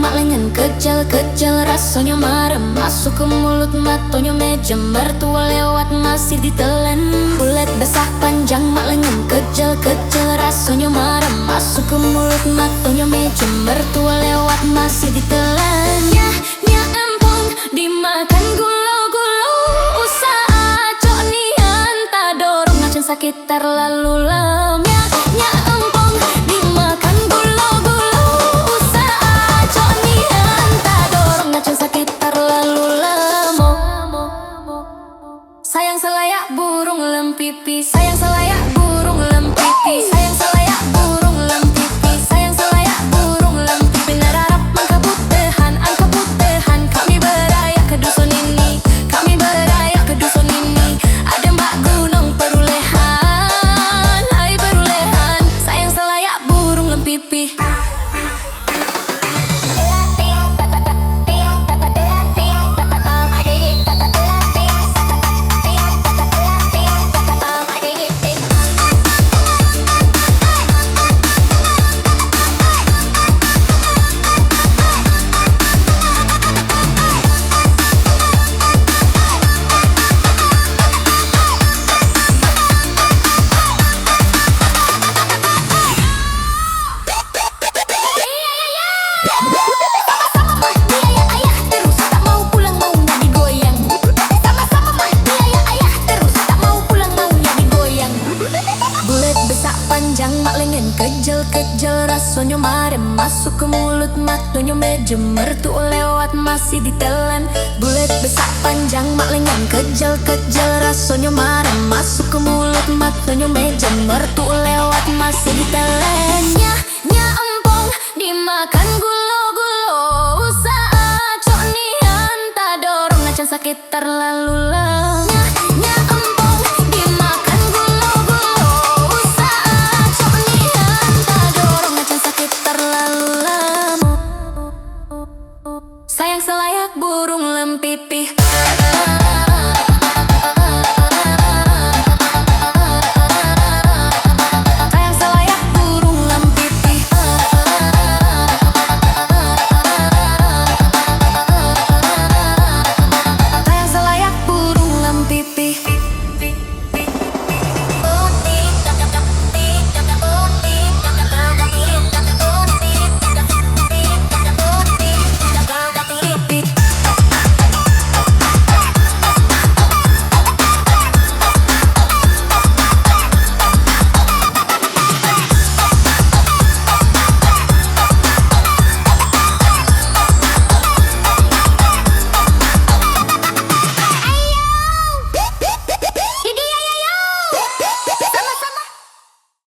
mak lengan kejel-kejel rasanya marem. Masuk ke mulut matonya meja mertua lewat masih ditelan. Bulat besar panjang mak lengan kejel-kejel rasanya marem. Masuk ke mulut matonya meja mertua lewat masih ditelan. Nya empong dimakan gulo-gulo. Usaha cok nian tak dorong ngacen sakit terlalu lama. Nya empong dimakan gulo-gulo. Usaha cok nian tak dorong ngacen sakit terlalu lama. Sayang selayak burung lempipi, sayang selayak burung lempipi, sayang selayak burung lempipi, sayang selayak burung lempipi. Nararap mangkabutehan, angkabutehan. Kami beraya ke dusun ini, kami beraya ke dusun ini. Ada mbak gunung perulehan, hai perulehan. Sayang selayak burung lempipi. Kejel-kejel rasanya marem. Masuk ke mulut matonya meja mertua lewat masih ditelan. Bulet besar panjang mak lengan kejel-kejel rasanya marem. Masuk ke mulut matonya meja mertua lewat masih ditelan. Nya empong dimakan gulo-gulo. Usaha cok nian tak dorong ngacen sakit terlalu lama.